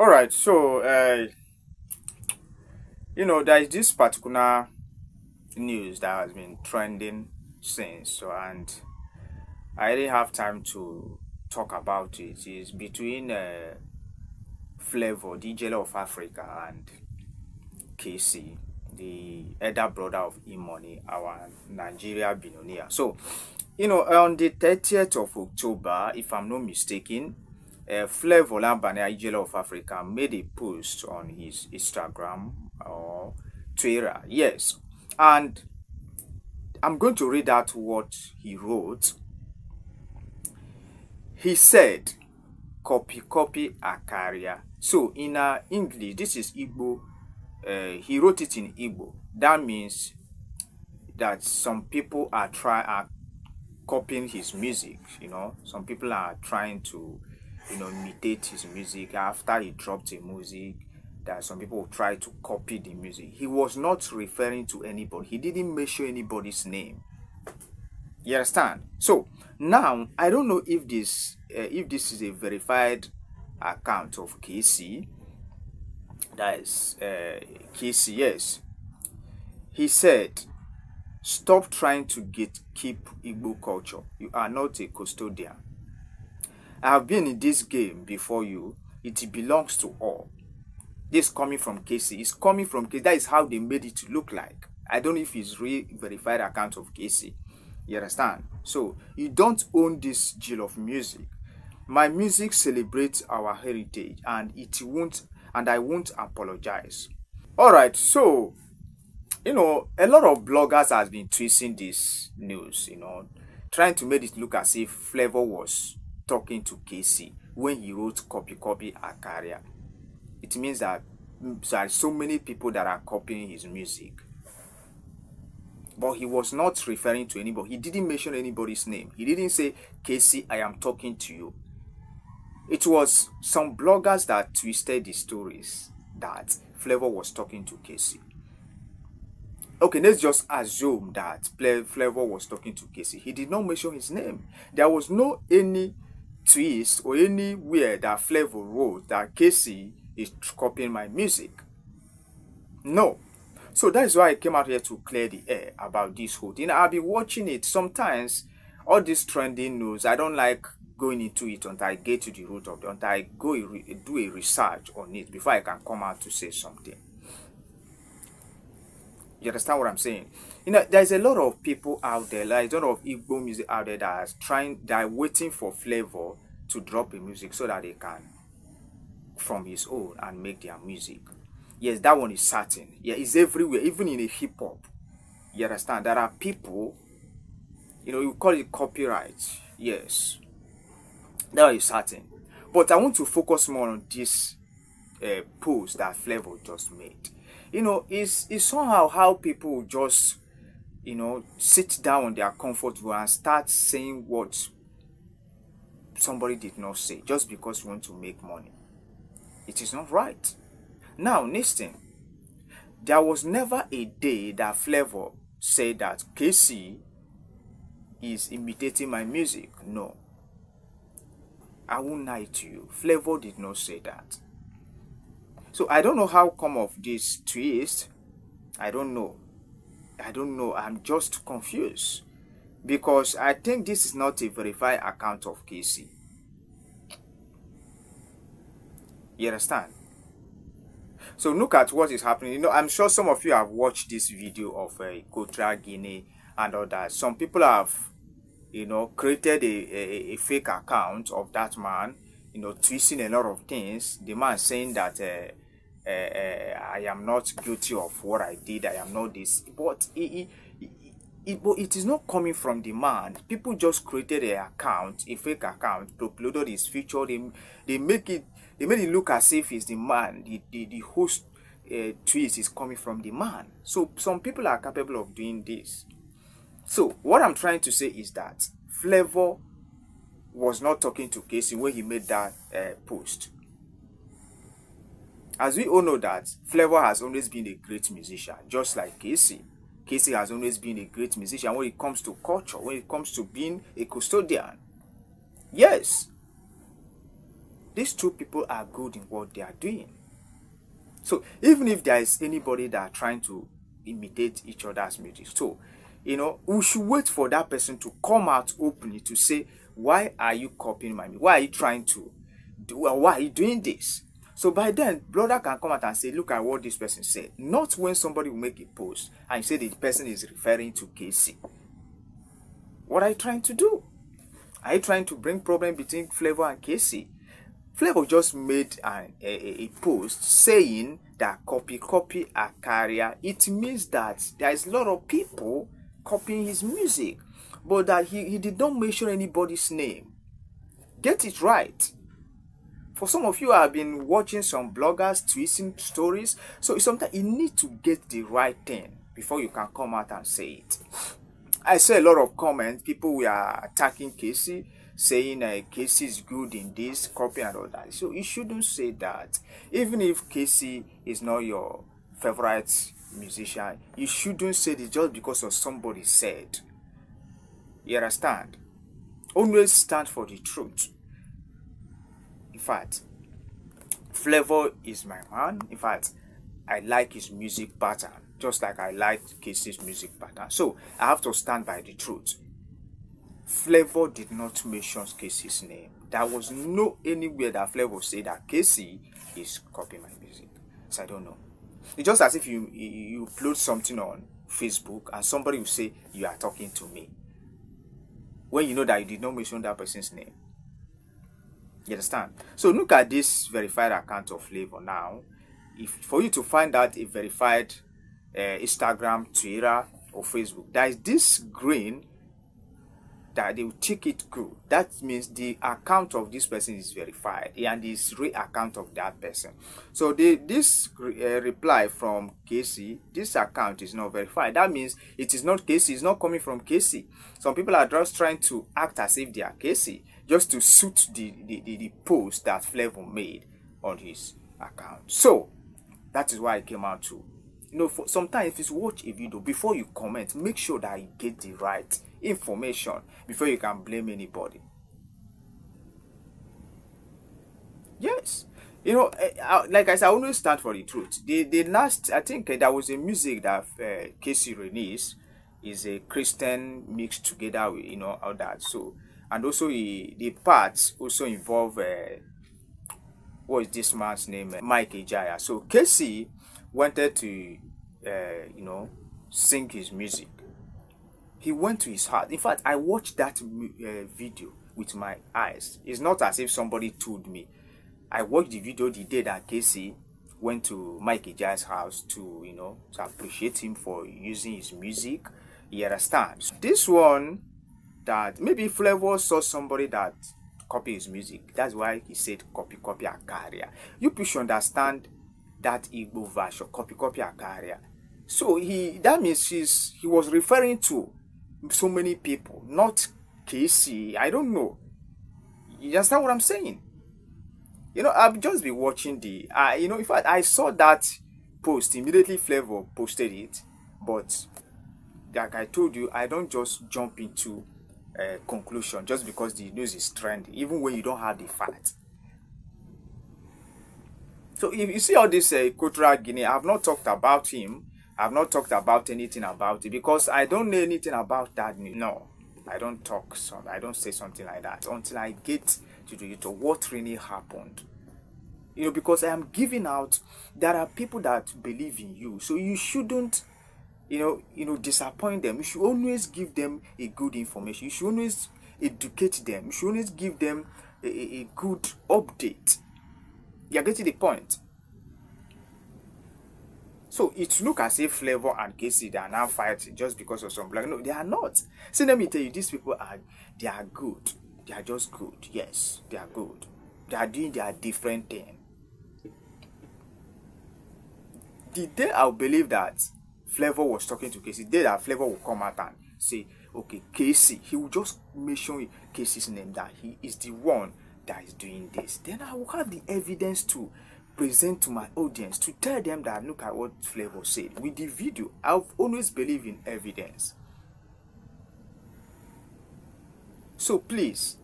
All right, so there is this particular news that has been trending since, and I didn't have time to talk about it. It's between Flavour, the Jelly of Africa, and KC, the elder brother of Imoni, our Nigeria billionaire. So, on the 30th of October, if I'm not mistaken, Flavour Lambane, Jelly of Africa, made a post on his Instagram or Twitter. Yes. And I'm going to read out what he wrote. He said, copy Akaria. So in English, this is Igbo. He wrote it in Igbo. That means that some people are copying his music. Some people are trying to imitate his music after he dropped a music. That some people try to copy the music. He was not referring to anybody. He didn't mention anybody's name. You understand? So now I don't know if this is a verified account of KC. That is KC. Yes. He said, "Stop trying to keep Igbo culture. You are not a custodian. I have been in this game before you. It belongs to all." This coming from KC. It's coming from KC. That is how they made it to look like. I don't know if it's verified account of KC. You understand? So you don't own this jewel of music. My music celebrates our heritage, and I won't apologize. All right. So a lot of bloggers has been twisting this news. Trying to make it look as if Flavour was talking to KC when he wrote copy Akaria. It means that there are so many people that are copying his music. But he was not referring to anybody. He didn't mention anybody's name. He didn't say, "KC, I am talking to you." It was some bloggers that twisted the stories that Flavour was talking to KC. Okay, let's just assume that Flavour was talking to KC. He did not mention his name. There was no any twist or anywhere that Flavour wrote that KC is copying my music. No. So that is why I came out here to clear the air about this whole thing. I'll be watching it. Sometimes all this trending news, I don't like going into it until I get to the root of it, until I go do a research on it before I can come out to say something. You understand what I'm saying? There's a lot of people out there, like a lot of Igbo music out there that are waiting for Flavour to drop a music so that they can from his own and make their music. Yes, that one is certain. Yeah, it's everywhere, even in a hip hop. You understand? There are people, you call it copyright. Yes, that is certain. But I want to focus more on this post that Flavour just made. It's somehow how people just, sit down on their comfort zone and start saying what somebody did not say just because you want to make money. It is not right. Now, listen. There was never a day that Flavour said that KC is imitating my music. No. I won't lie to you. Flavour did not say that. So I don't know how come of this twist. I don't know. I'm just confused. Because I think this is not a verified account of KC. You understand? So look at what is happening. I'm sure some of you have watched this video of Kotra Guinea and all that. Some people have, created a fake account of that man, twisting a lot of things. The man saying that I am not guilty of what I did. I am not this. But it is not coming from the man. People just created a fake account, uploaded his feature. They made it look as if it's the man. The host twist is coming from the man. So some people are capable of doing this. So what I'm trying to say is that Flavour was not talking to KC when he made that post. As we all know that Flavour has always been a great musician, just like KC. KC has always been a great musician when it comes to culture, when it comes to being a custodian. Yes. these two people are good in what they are doing. So even if there is anybody that are trying to imitate each other's music, so we should wait for that person to come out openly to say, why are you copying my music? Why are you trying to do? Why are you doing this? So by then, brother can come out and say, look at what this person said. Not when somebody will make a post and say the person is referring to KC. What are you trying to do? Are you trying to bring problem between Flavour and KC? Flavour just made a post saying that copy a career. It means that there is a lot of people copying his music, but that he did not mention anybody's name. Get it right. For some of you have been watching some bloggers tweeting stories, so sometimes you need to get the right thing before you can come out and say it. I saw a lot of comments. People were attacking KC, saying KC is good in this, copy and all that. So you shouldn't say that. Even if KC is not your favorite musician, you shouldn't say it just because of somebody said. You understand? Always stand for the truth. In fact, Flavour is my man. In fact, I like his music pattern, just like I like KC's music pattern. So I have to stand by the truth. Flavour did not mention KC's name. There was no anywhere that Flavour said that KC is copying my music. So I don't know. It's just as if you upload something on Facebook and somebody will say you are talking to me, when you know that you did not mention that person's name. You understand? So look at this verified account of Flavour now. If for you to find out a verified Instagram, Twitter, or Facebook, there is this green that they will take it good. That means the account of this person is verified and is real account of that person. So this reply from KC, this account is not verified. That means it is not KC, it's not coming from KC. Some people are just trying to act as if they are KC, just to suit the post that Flavour made on his account. So that is why I came out to, sometimes if you watch a video, before you comment, make sure that you get the right information before you can blame anybody. Yes, like I said, I always stand for the truth. The last, I think there was a music that KC released, is a Christian mixed together with all that. So, and also the parts also involve what is this man's name, Mike Ejaya. So KC wanted to sing his music. He went to his heart. In fact, I watched that video with my eyes. It's not as if somebody told me. I watched the video the day that KC went to Mike Ejaya's house to to appreciate him for using his music. You understand? This one, that maybe Flavour saw somebody that copy his music. That's why he said copy a career. You people should understand that Igbo version, copy a career. So that means he was referring to so many people, not KC. I don't know. You understand what I'm saying? I've just been watching in fact, I saw that post immediately. Flavour posted it, but like I told you, I don't just jump into a conclusion just because the news is trending, even when you don't have the facts. So if you see all this Cultural Guinea, I've not talked about him. I've not talked about anything about it because I don't know anything about that. No, I don't talk. I don't say something like that until I get to what really happened. Because I am giving out. There are people that believe in you, so you shouldn't, disappoint them. You should always give them a good information. You should always educate them. You should always give them a good update. You're getting the point. So it looks as if Flavour and KC, they are now fighting just because of some black. No, they are not. See, let me tell you, these people they are good. They are just good. Yes, they are good. They are doing their different thing. The day I believe that Flavour was talking to KC, the day that Flavour will come out and say, okay, KC, he will just mention KC's name, that he is the one that is doing this. Then I will have the evidence to present to my audience, to tell them that look at what Flavour said. With the video, I've always believed in evidence. So please,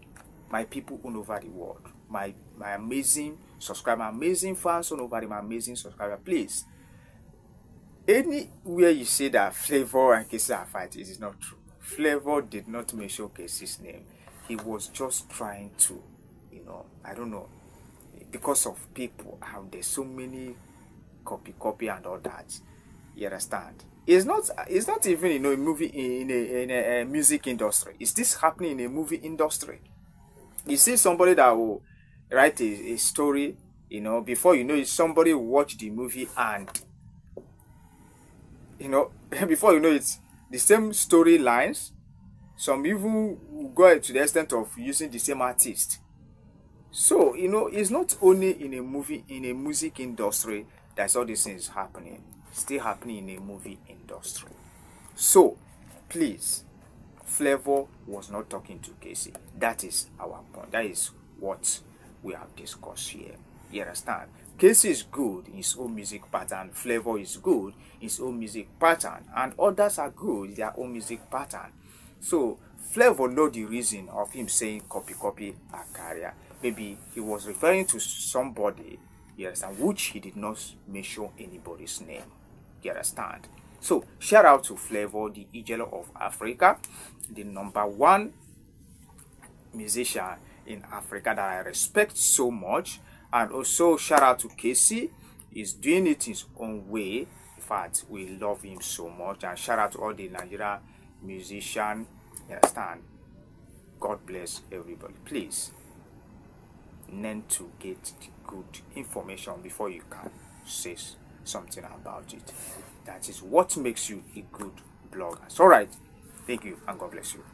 my people all over the world, my my amazing subscriber, my amazing fans all over, my amazing subscriber, please, anywhere you say that Flavour and Exp0sed are fighting, it is not true. Flavour did not mention Exp0sed's name. He was just trying to, I don't know, because of people out there, so many copy and all that. You understand? It's not even a movie in a music industry. Is this happening in a movie industry? You see somebody that will write a story, before you know it, somebody will watch the movie and before you know it, the same storylines, some even will go to the extent of using the same artist. So, it's not only in a movie, in a music industry that's all these things happening. It's still happening in a movie industry. So, please, Flavour was not talking to Exp0sed. That is our point. That is what we have discussed here. You understand? Exp0sed is good in his own music pattern. Flavour is good in his own music pattern. And others are good in their own music pattern. So, Flavour know the reason of him saying copy a career. Maybe he was referring to somebody, you understand, which he did not mention anybody's name. You understand? So, shout out to Flavour, the Ijelo of Africa, the #1 musician in Africa that I respect so much. And also, shout out to Exp0sed. He's doing it his own way. In fact, we love him so much. And shout out to all the Nigerian musicians. You understand? God bless everybody. Please, learn to get good information before you can say something about it. That is what makes you a good blogger. All right. Thank you and God bless you.